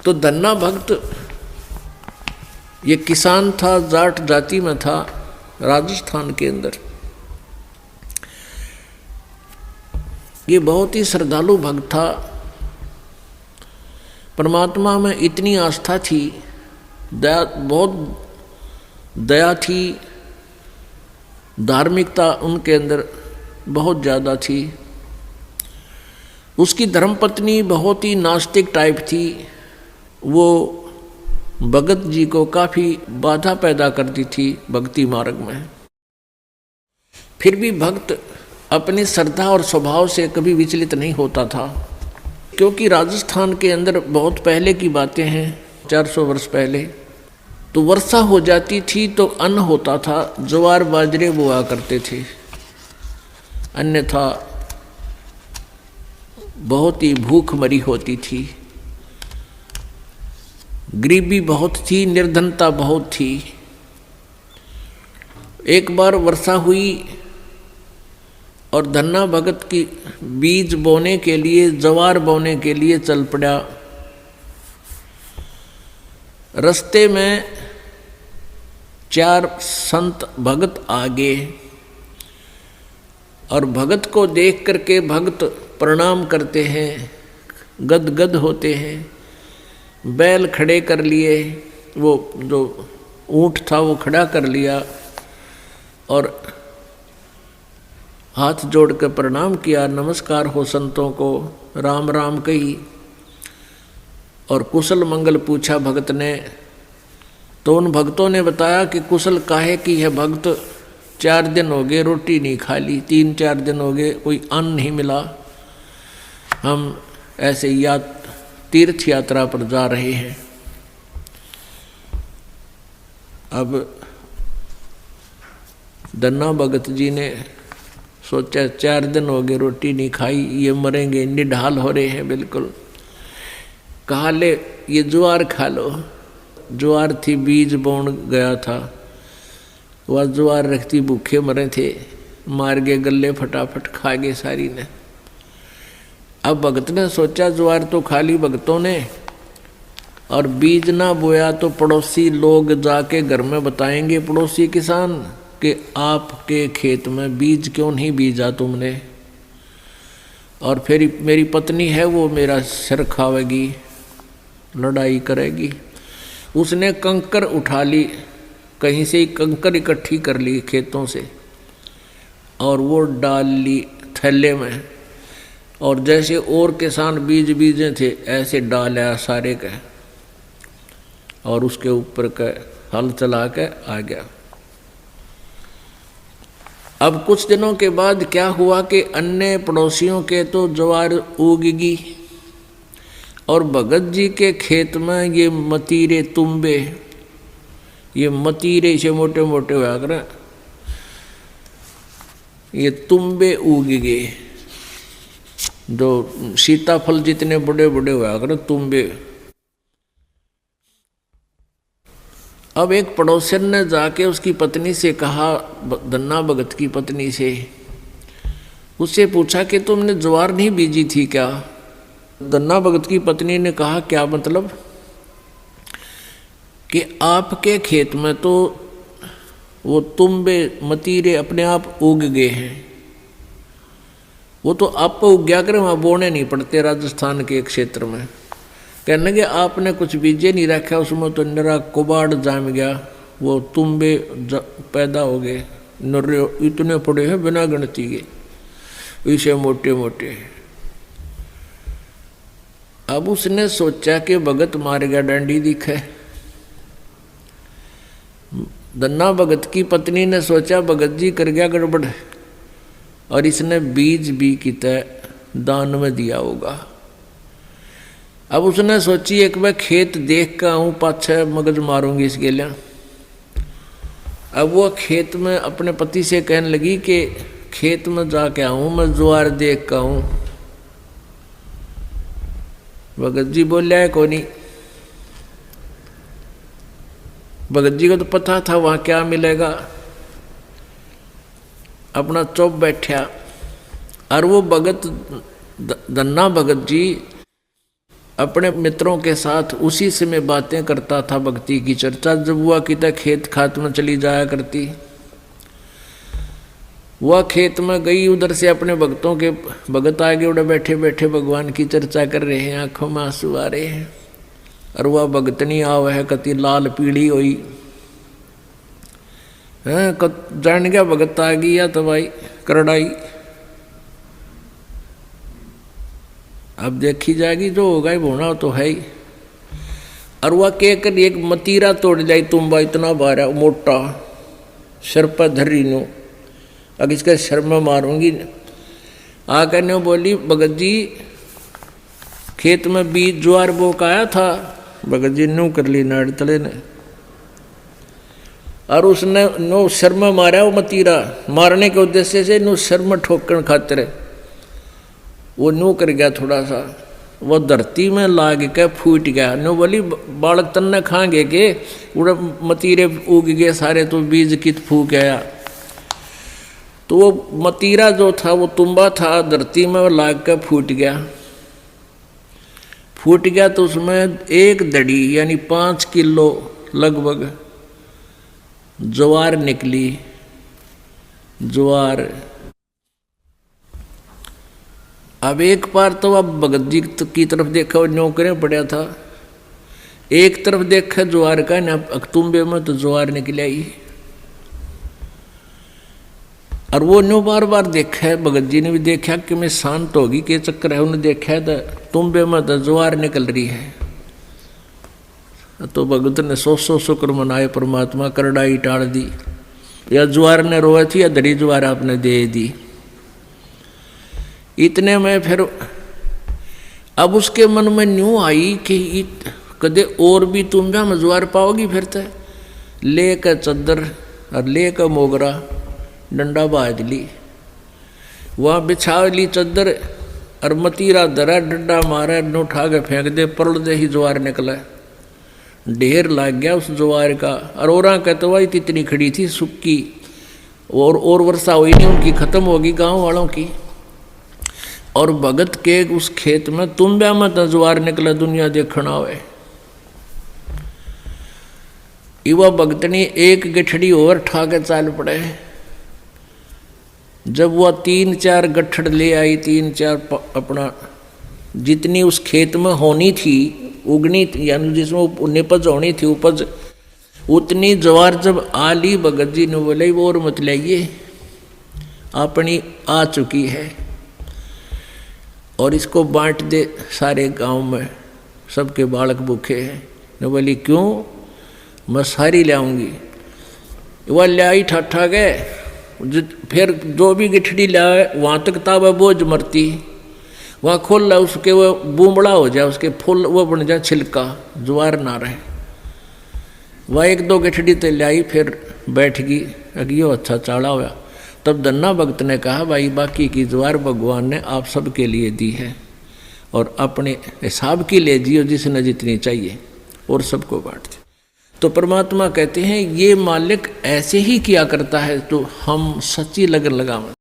तो धन्ना भक्त ये किसान था, जाट जाति में था, राजस्थान के अंदर। ये बहुत ही श्रद्धालु भक्त था। परमात्मा में इतनी आस्था थी, दया, बहुत दया थी, धार्मिकता उनके अंदर बहुत ज़्यादा थी। उसकी धर्मपत्नी बहुत ही नास्तिक टाइप थी। वो भगत जी को काफ़ी बाधा पैदा करती थी भक्ति मार्ग में। फिर भी भक्त अपनी श्रद्धा और स्वभाव से कभी विचलित नहीं होता था, क्योंकि राजस्थान के अंदर बहुत पहले की बातें हैं, 400 वर्ष पहले, तो वर्षा हो जाती थी तो अन्न होता था, ज्वार बाजरे बोआ करते थे, अन्यथा बहुत ही भूखमरी होती थी। गरीबी बहुत थी, निर्धनता बहुत थी। एक बार वर्षा हुई और धन्ना भगत की बीज बोने के लिए, ज्वार बोने के लिए चल पड़ा। रास्ते में 4 संत भगत आ गए और भगत को देख करके भगत प्रणाम करते हैं, गदगद होते हैं। बैल खड़े कर लिए, वो जो ऊँट था वो खड़ा कर लिया और हाथ जोड़ कर प्रणाम किया, नमस्कार हो संतों को, राम राम कही और कुशल मंगल पूछा भगत ने। तो उन भक्तों ने बताया कि कुशल काहे की है भगत, 4 दिन हो गए रोटी नहीं खा ली, 3-4 दिन हो गए कोई अन्न नहीं मिला, हम ऐसे तीर्थ यात्रा पर जा रहे हैं। अब धन्ना भगत जी ने सोचा 4 दिन हो गए रोटी नहीं खाई, ये मरेंगे, निढाल हो रहे हैं बिल्कुल। कहा ले ये ज्वार खा लो। ज्वार थी, बीज बोन गया था, वह ज्वार रखती, भूखे मरे थे, मार गए गले, फटाफट खा गए सारी ने। अब भगत ने सोचा ज्वार तो खा ली भगतों ने और बीज ना बोया तो पड़ोसी लोग जाके घर में बताएंगे, पड़ोसी किसान, कि आपके खेत में बीज क्यों नहीं बीजा तुमने, और फिर मेरी पत्नी है वो मेरा सिर खावेगी, लड़ाई करेगी। उसने कंकर उठा ली, कहीं से ही कंकर इकट्ठी कर ली खेतों से और वो डाल ली थैले में, और जैसे और किसान बीज बीजे थे ऐसे डाला सारे के, और उसके ऊपर का हल चला के आ गया। अब कुछ दिनों के बाद क्या हुआ कि अन्य पड़ोसियों के तो ज्वार उगगी और भगत जी के खेत में ये मतीरे तुम्बे, ये मतीरे से मोटे मोटे हुआ कर, ये तुम्बे उग गए, जो सीताफल जितने बड़े बड़े हुआ कर तुम्बे। अब एक पड़ोसन ने जाके उसकी पत्नी से कहा, धन्ना भगत की पत्नी से, उससे पूछा कि तुमने ज्वार नहीं बीजी थी क्या? धन्ना भगत की पत्नी ने कहा क्या मतलब? कि आपके खेत में तो वो तुम्बे मतीरे अपने आप उग गए हैं, वो तो आप उग गया करें, वहाँ बोने नहीं पड़ते राजस्थान के क्षेत्र में। कहने लगे आपने कुछ बीजे नहीं रखा, उसमें तो निरा कुबाड़ जाम गया, वो तुम्बे पैदा हो गए, नर्रे इतने पड़े हैं बिना गिनती के, इसे मोटे मोटे। अब उसने सोचा कि भगत मार गया डंडी दिखे। धन्ना भगत की पत्नी ने सोचा भगत जी कर गया गड़बड़ और इसने बीज भी कितना दान में दिया होगा। अब उसने सोची एक बार खेत देख कर आऊँ, पाछे मगज मारूंगी इसके लिए। अब वो खेत में अपने पति से कहने लगी कि खेत में जाके आऊँ मैं, ज्वार देख कर आऊँ। भगत जी बोलिया है कोनी। भगत जी को तो पता था वहाँ क्या मिलेगा, अपना चुप बैठा। और वो भगत धन्ना भगत जी अपने मित्रों के साथ उसी से मैं बातें करता था, भक्ति की चर्चा जब हुआ कि तक खेत खात में चली जाया करती। वह खेत में गई, उधर से अपने भक्तों के भगत आगे उड़े बैठे बैठे भगवान की चर्चा कर रहे हैं, आंखों में आंसू आ रहे हैं। और वह भगतनी आव है कति लाल पीली हुई है, जान गया भगत आ गई या तो भाई करड़ाई। अब देखी जाएगी, जो होगा ही होना तो है ही। और वह कहकर एक मतीरा तोड़ जाई, तुम्बा इतना बारा मोटा सिर पर धरी नो, अब इसका शर में मारूंगी। आकर ने बोली, भगत जी खेत में बीज ज्वार बोक आया था। भगत जी नो कर ली नाड़ तले ने, और उसने नो शर में मारा। वो मतीरा मारने के उद्देश्य से नो शर में ठोकन खातिर वो नो कर गया थोड़ा सा, वो धरती में लाग के फूट गया। नो बोली बालक तन्ने खाएंगे के उड़ा मतीरे उग गए सारे, तो बीज कित फूक गया। तो वो मतीरा जो था वो तुम्बा था, धरती में लाग के फूट गया। फूट गया तो उसमें एक दड़ी यानी 5 किलो लगभग ज्वार निकली। ज्वार अब एक बार तो अब भगत जी की तरफ देखा, वो नौकरें पड़ा था, एक तरफ देखा ज्वार का ना, अक्तुम्बे में तो ज्वार निकल आई। और वो न्यू बार बार देखा है, भगत जी ने भी देखा कि मैं शांत होगी के चक्कर है, उन्हें देखा तो तुम्बे में तो ज्वार निकल रही है। तो भगत ने 100 शुक्र मनाए, परमात्मा करड़ाई टाल दी, या ज्वार ने रोए थी या धरी ज्वार आपने दे दी। इतने में फिर अब उसके मन में न्यू आई कि कदे और भी तुम भी हम ज्वार पाओगी। फिर तो ले कर चद्दर और ले कर मोगरा डंडा बाज ली, वहाँ बिछा ली चद्दर और मतीरा धरा, डंडा मारा, न उठा के फेंक दे, परल दे ही ज्वार निकला। ढेर लग गया उस ज्वार का। और औरा कहते वही इतनी खड़ी थी सुक्की, और वर्षा हुई नहीं, उनकी खत्म होगी गांव वालों की। और भगत के उस खेत में तुम ब्या मत ज्वार निकला, दुनिया देखना हुए। युवा भगतनी एक गठड़ी और ठा के चाल पड़े। जब वह 3-4 गठड़ ले आई, 3-4 अपना जितनी उस खेत में होनी थी, उगनी थी, यानी जिसमें निपज होनी थी उपज, उतनी ज्वार जब आ ली, भगत जी ने बोले वो और मत लाइए, अपनी आ चुकी है और इसको बांट दे सारे गांव में, सबके बालक भूखे हैं। ने बोली क्यों, मैं सारी लाऊंगी। वह लाई ठाठा गए, फिर जो भी गिठड़ी लाए वहाँ तक ताबा बोझ मरती, वहाँ खोल ला उसके वो बूमड़ा हो जाए, उसके फूल वो बन जाए छिलका, ज्वार ना रहे। वह 1-2 गिठड़ी तो लाई, फिर बैठ गई, अगियो अच्छा चाड़ा हुआ। तब धन्ना भक्त ने कहा, भाई बाकी की ज्वार भगवान ने आप सबके लिए दी है और अपने हिसाब की ले जियो, जिसने जितनी चाहिए, और सबको बांट दे। तो परमात्मा कहते हैं ये मालिक ऐसे ही किया करता है, तो हम सच्ची लगन लगावें।